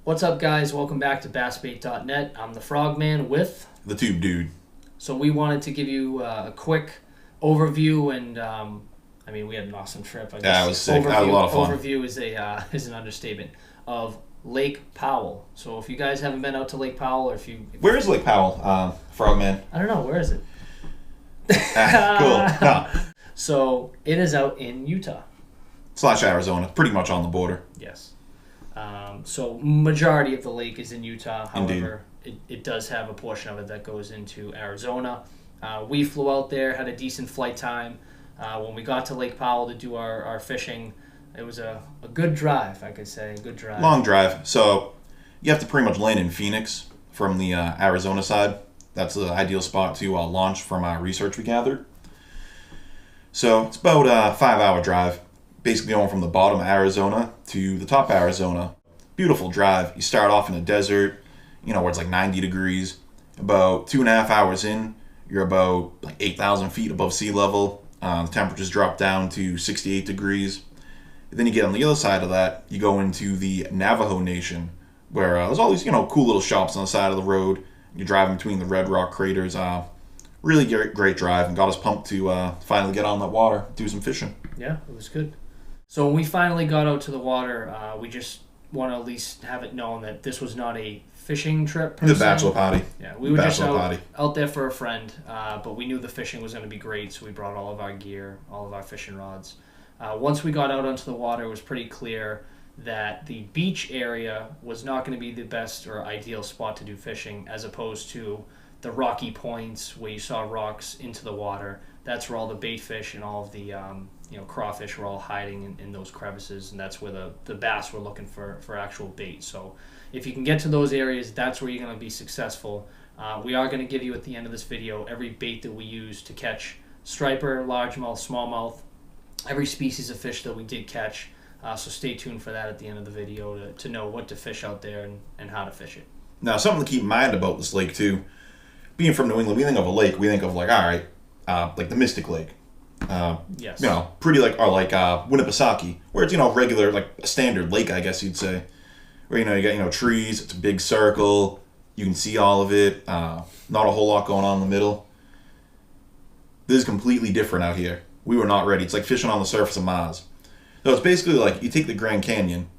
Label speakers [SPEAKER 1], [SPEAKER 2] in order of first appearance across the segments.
[SPEAKER 1] What's up, guys? Welcome back to Bassbait.net. I'm the Frogman with
[SPEAKER 2] The Tube Dude.
[SPEAKER 1] So we wanted to give you a quick overview, and we had an awesome trip. I guess.
[SPEAKER 2] Yeah, it was sick. I had a lot of fun.
[SPEAKER 1] Overview is is an understatement of Lake Powell. So if you guys haven't been out to Lake Powell, or
[SPEAKER 2] Where is Lake Powell, Frogman?
[SPEAKER 1] I don't know, where is it?
[SPEAKER 2] Cool. No.
[SPEAKER 1] So it is out in Utah.
[SPEAKER 2] / Arizona, pretty much on the border.
[SPEAKER 1] Yes. So majority of the lake is in Utah. However, it does have a portion of it that goes into Arizona. We flew out there, had a decent flight time. When we got to Lake Powell to do our fishing, it was a good drive, I could say. A good drive.
[SPEAKER 2] Long drive. So you have to pretty much land in Phoenix from the Arizona side. That's the ideal spot to launch from our research we gathered. So it's about a 5-hour drive. Basically going from the bottom of Arizona to the top of Arizona. Beautiful drive. You start off in a desert, where it's like 90 degrees. About 2.5 hours in, you're about like 8,000 feet above sea level. The temperatures drop down to 68 degrees. And then you get on the other side of that, you go into the Navajo Nation, where there's all these, cool little shops on the side of the road. You're driving between the red rock craters. Really great drive, and got us pumped to finally get on that water, do some fishing.
[SPEAKER 1] Yeah, it was good. So when we finally got out to the water, we just want to at least have it known that this was not a fishing trip per
[SPEAKER 2] The
[SPEAKER 1] se.
[SPEAKER 2] bachelor party.
[SPEAKER 1] Yeah, we were just out there for a friend, but we knew the fishing was going to be great, so we brought all of our gear, all of our fishing rods. Once we got out onto the water, it was pretty clear that the beach area was not going to be the best or ideal spot to do fishing, as opposed to the rocky points where you saw rocks into the water. That's where all the bait fish and all of the crawfish were all hiding in those crevices, and that's where the bass were looking for actual bait. So if you can get to those areas, that's where you're going to be successful. We are going to give you at the end of this video every bait that we use to catch striper, largemouth, smallmouth, every species of fish that we did catch. So stay tuned for that at the end of the video to know what to fish out there and how to fish it.
[SPEAKER 2] Now, something to keep in mind about this lake too. Being from New England, we think of a lake, we think of like, all right, like the Mystic Lake.
[SPEAKER 1] Yes.
[SPEAKER 2] Pretty like Winnipesaukee, where it's regular, like a standard lake, I guess you'd say. Where you got trees, it's a big circle, you can see all of it. Not a whole lot going on in the middle. This is completely different out here. We were not ready. It's like fishing on the surface of Mars. So it's basically like you take the Grand Canyon,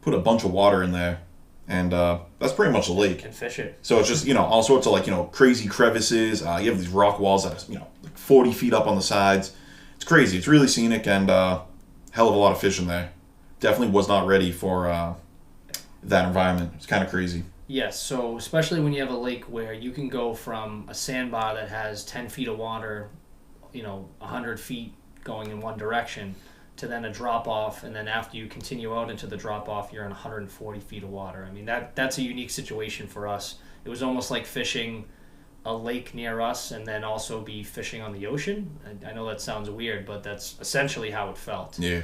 [SPEAKER 2] put a bunch of water in there, and that's pretty much a lake.
[SPEAKER 1] And fish it.
[SPEAKER 2] So it's just all sorts of crazy crevices. You have these rock walls that are like 40 feet up on the sides. It's crazy. It's really scenic, and hell of a lot of fish in there. Definitely was not ready for that environment. It's kind of crazy.
[SPEAKER 1] Yes, so especially when you have a lake where you can go from a sandbar that has 10 feet of water, 100 feet going in one direction, to then a drop-off, and then after you continue out into the drop-off, you're in 140 feet of water. I mean, that's a unique situation for us. It was almost like fishing a lake near us and then also be fishing on the ocean. I know that sounds weird, but that's essentially how it felt.
[SPEAKER 2] Yeah.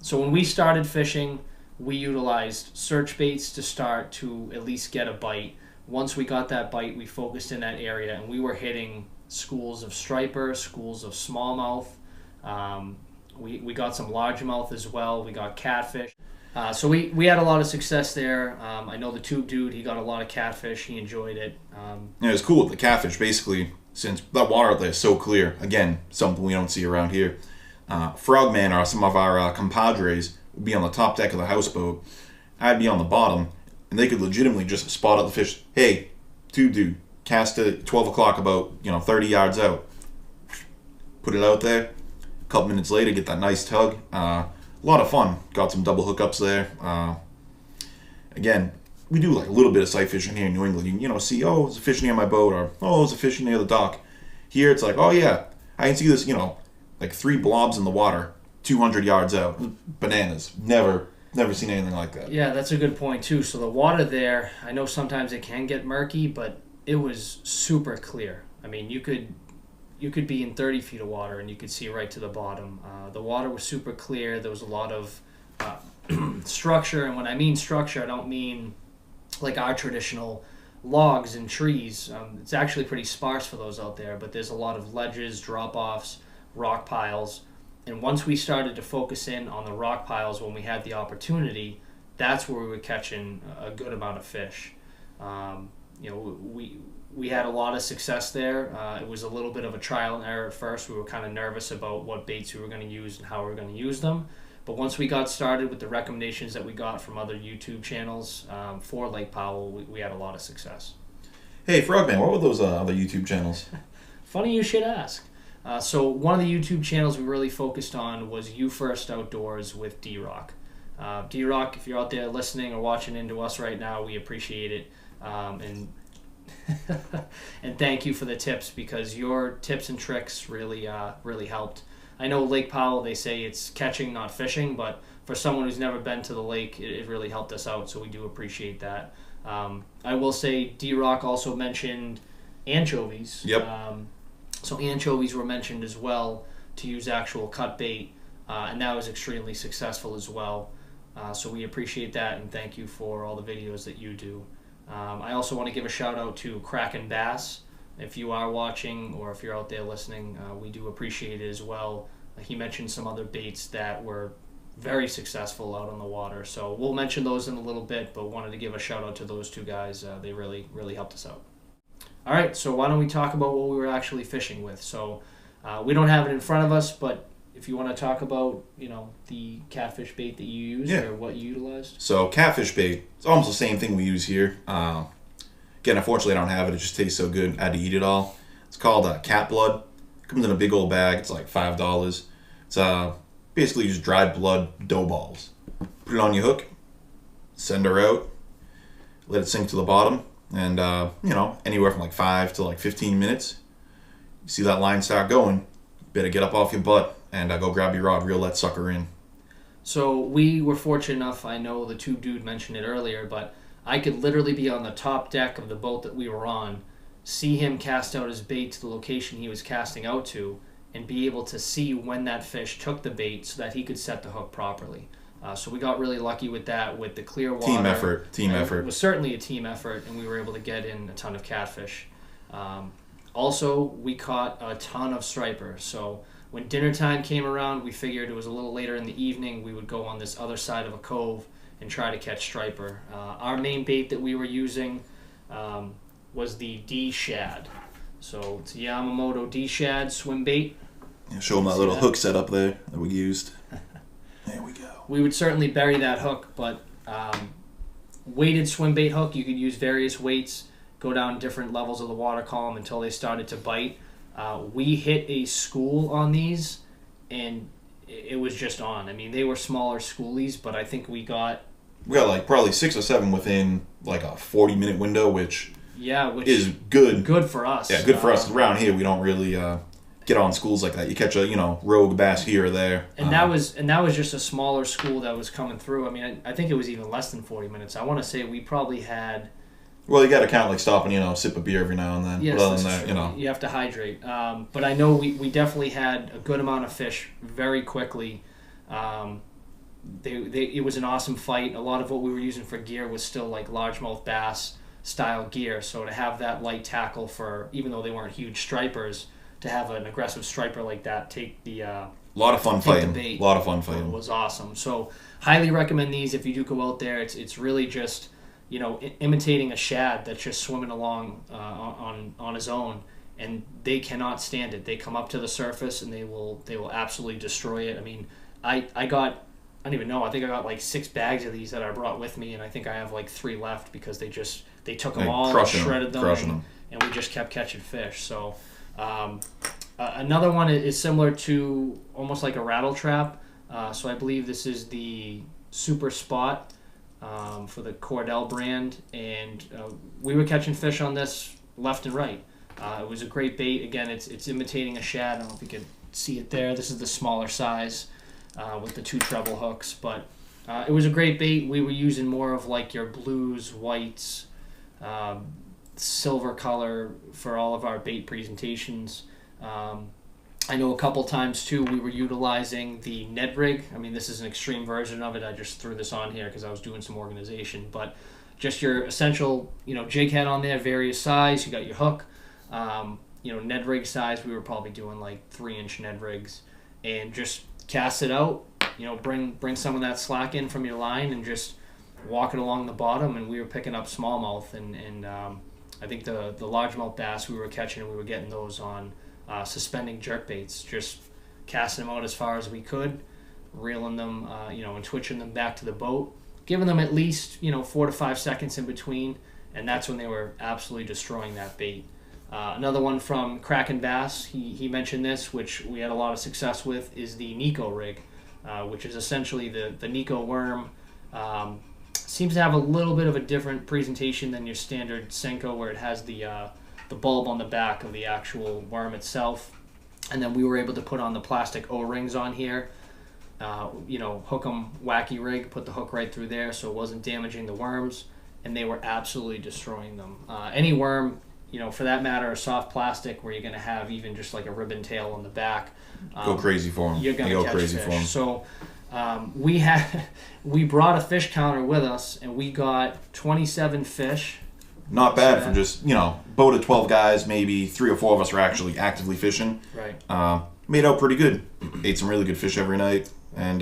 [SPEAKER 1] So when we started fishing, we utilized search baits to start to at least get a bite. Once we got that bite, we focused in that area, and we were hitting schools of striper, schools of smallmouth. We got some largemouth as well. We got catfish. So we had a lot of success there. I know the Tube Dude, he got a lot of catfish. He enjoyed it.
[SPEAKER 2] It was cool with the catfish, basically, since that water out there is so clear. Again, something we don't see around here. Frogman or some of our compadres would be on the top deck of the houseboat. I'd be on the bottom, and they could legitimately just spot out the fish. Hey, Tube Dude, cast at 12 o'clock about 30 yards out. Put it out there. A couple minutes later, get that nice tug. A lot of fun. Got some double hookups there. Again, we do like a little bit of sight fishing here in New England. You see, there's a fish near my boat, or there's a fish near the dock. Here, it's like, oh yeah, I can see this, like 3 blobs in the water, 200 yards out. Bananas. Never seen anything like that.
[SPEAKER 1] Yeah, that's a good point too. So the water there, I know sometimes it can get murky, but it was super clear. I mean, you could be in 30 feet of water and you could see right to the bottom. The water was super clear. There was a lot of structure, and when I mean structure, I don't mean like our traditional logs and trees. It's actually pretty sparse for those out there, but there's a lot of ledges, drop-offs, rock piles. And once we started to focus in on the rock piles when we had the opportunity, that's where we were catching a good amount of fish. We had a lot of success there. It was a little bit of a trial and error at first. We were kind of nervous about what baits we were going to use and how we were going to use them. But once we got started with the recommendations that we got from other YouTube channels for Lake Powell, we had a lot of success.
[SPEAKER 2] Hey, Frogman, what were those other YouTube channels?
[SPEAKER 1] Funny you should ask. So one of the YouTube channels we really focused on was You First Outdoors with D-Rock. D-Rock, if you're out there listening or watching into us right now, we appreciate it. And and thank you for the tips, because your tips and tricks really helped. I know Lake Powell, they say it's catching, not fishing, but for someone who's never been to the lake, it really helped us out, so we do appreciate that. I will say D-Rock also mentioned anchovies.
[SPEAKER 2] Yep.
[SPEAKER 1] So anchovies were mentioned as well to use actual cut bait, and that was extremely successful as well. So we appreciate that, and thank you for all the videos that you do. I also want to give a shout out to Kraken Bass. If you are watching or if you're out there listening, we do appreciate it as well. He mentioned some other baits that were very successful out on the water. So we'll mention those in a little bit, but wanted to give a shout out to those two guys. They really helped us out. All right, so why don't we talk about what we were actually fishing with. So we don't have it in front of us, but if you want to talk about, the catfish bait that you used or what you utilized.
[SPEAKER 2] So catfish bait, it's almost the same thing we use here. Again, unfortunately I don't have it. It just tastes so good. I had to eat it all. It's called cat blood. It comes in a big old bag. It's like $5. It's basically just dried blood dough balls. Put it on your hook, send her out, let it sink to the bottom, and anywhere from like 5 to like 15 minutes. You see that line start going, you better get up off your butt and go grab your rod, reel that sucker in.
[SPEAKER 1] So we were fortunate enough, I know the tube dude mentioned it earlier, but I could literally be on the top deck of the boat that we were on, see him cast out his bait to the location he was casting out to, and be able to see when that fish took the bait so that he could set the hook properly. So we got really lucky with that, with the clear water.
[SPEAKER 2] Team effort.
[SPEAKER 1] It was certainly a team effort, and we were able to get in a ton of catfish. Also, we caught a ton of striper. So when dinner time came around, we figured it was a little later in the evening, we would go on this other side of a cove and try to catch striper. Our main bait that we were using was the D-Shad. So it's a Yamamoto D-Shad swim bait.
[SPEAKER 2] Yeah, show them that little hook setup there that we used. There we go.
[SPEAKER 1] We would certainly bury that hook, but weighted swim bait hook, you could use various weights, go down different levels of the water column until they started to bite. We hit a school on these, and it was just on. I mean, they were smaller schoolies, but I think we got
[SPEAKER 2] like probably 6 or 7 within like a 40-minute window, which is good.
[SPEAKER 1] Good for us.
[SPEAKER 2] Yeah, good for us. Around here, we don't really get on schools like that. You catch a rogue bass here or there.
[SPEAKER 1] And that was just a smaller school that was coming through. I mean, I think it was even less than 40 minutes. I want to say we probably had.
[SPEAKER 2] Well, you got to count like stopping, sip a beer every now and then.
[SPEAKER 1] Yes,
[SPEAKER 2] but other than that,
[SPEAKER 1] you have to hydrate. But I know we definitely had a good amount of fish very quickly. It was an awesome fight. A lot of what we were using for gear was still like largemouth bass style gear. So to have that light tackle for, even though they weren't huge stripers, to have an aggressive striper like that take the
[SPEAKER 2] a lot of fun fighting. A lot of fun fighting.
[SPEAKER 1] It was awesome. So highly recommend these if you do go out there. It's really just imitating a shad that's just swimming along on his own, and they cannot stand it. They come up to the surface and they will absolutely destroy it. I mean, I don't even know. I think I got like 6 bags of these that I brought with me, and I think I have like 3 left because they took them all and shredded them, and we just kept catching fish. So another one is similar to almost like a Rattle Trap. So I believe this is the Super Spot for the Cordell brand, and we were catching fish on this left and right. It was a great bait. Again, it's imitating a shad. I don't know if you can see it there. This is the smaller size with the 2 treble hooks, but it was a great bait. We were using more of like your blues, whites, silver color for all of our bait presentations. I know a couple times too we were utilizing the Ned Rig. I mean, this is an extreme version of it. I just threw this on here because I was doing some organization, but just your essential jig head on there, various size. You got your hook. Ned Rig size, we were probably doing like 3-inch Ned Rigs, and just cast it out. Bring some of that slack in from your line and just walking along the bottom, and we were picking up smallmouth, and I think the largemouth bass we were catching, and we were getting those on suspending jerk baits, just casting them out as far as we could, reeling them, and twitching them back to the boat, giving them at least 4 to 5 seconds in between, and that's when they were absolutely destroying that bait. Another one from Kraken Bass, he mentioned this, which we had a lot of success with, is the Niko Rig, which is essentially the Niko worm. Seems to have a little bit of a different presentation than your standard Senko, where it has the bulb on the back of the actual worm itself. And then we were able to put on the plastic O-rings on here, hook 'em wacky rig, put the hook right through there so it wasn't damaging the worms, and they were absolutely destroying them. Any worm, for that matter, a soft plastic where you're going to have even just like a ribbon tail on the back.
[SPEAKER 2] Go crazy for them.
[SPEAKER 1] You're going to catch fish. So we brought a fish counter with us, and we got 27 fish.
[SPEAKER 2] Not bad for just, boat of 12 guys, maybe 3 or 4 of us are actually actively fishing.
[SPEAKER 1] Right.
[SPEAKER 2] Made out pretty good. Ate some really good fish every night. And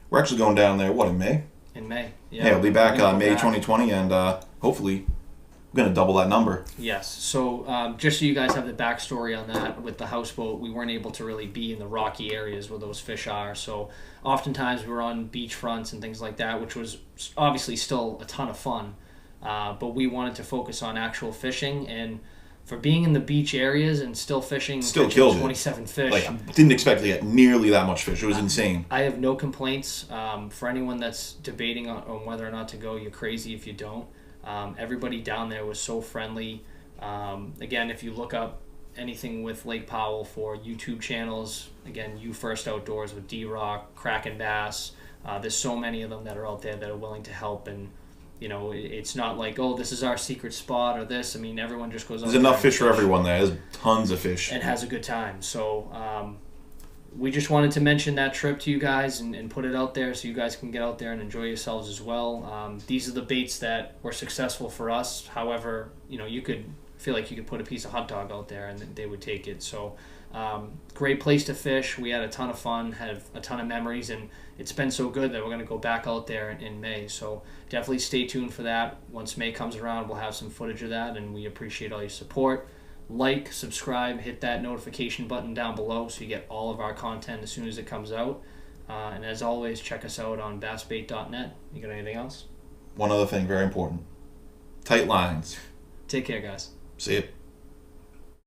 [SPEAKER 2] we're actually going down there, in May?
[SPEAKER 1] In May, yeah.
[SPEAKER 2] Yeah, we'll be back May 2020, and hopefully we're going to double that number.
[SPEAKER 1] Yes. So just so you guys have the backstory on that, with the houseboat, we weren't able to really be in the rocky areas where those fish are. So oftentimes we were on beach fronts and things like that, which was obviously still a ton of fun. But we wanted to focus on actual fishing, and for being in the beach areas and still fishing,
[SPEAKER 2] still killed
[SPEAKER 1] 27 fish.
[SPEAKER 2] Like, didn't expect to get nearly that much fish. It was insane.
[SPEAKER 1] I have no complaints. For anyone that's debating on whether or not to go, you're crazy if you don't. Everybody down there was so friendly. Again, if you look up anything with Lake Powell for YouTube channels, again, You First Outdoors with D-Rock, Kraken Bass, there's so many of them that are out there that are willing to help, and it's not like, oh, this is our secret spot or this. I mean, everyone just goes out.
[SPEAKER 2] There's enough fish for everyone there. There's tons of fish.
[SPEAKER 1] And has a good time. So we just wanted to mention that trip to you guys and put it out there so you guys can get out there and enjoy yourselves as well. These are the baits that were successful for us. However, you could feel like you could put a piece of hot dog out there and they would take it. So great place to fish. We had a ton of fun, had a ton of memories, and it's been so good that we're going to go back out there in May. So definitely stay tuned for that. Once May comes around, we'll have some footage of that, and we appreciate all your support. Like, subscribe, hit that notification button down below so you get all of our content as soon as it comes out. And as always, check us out on bassbait.net. You got anything else?
[SPEAKER 2] One other thing, very important. Tight lines.
[SPEAKER 1] Take care, guys.
[SPEAKER 2] See you.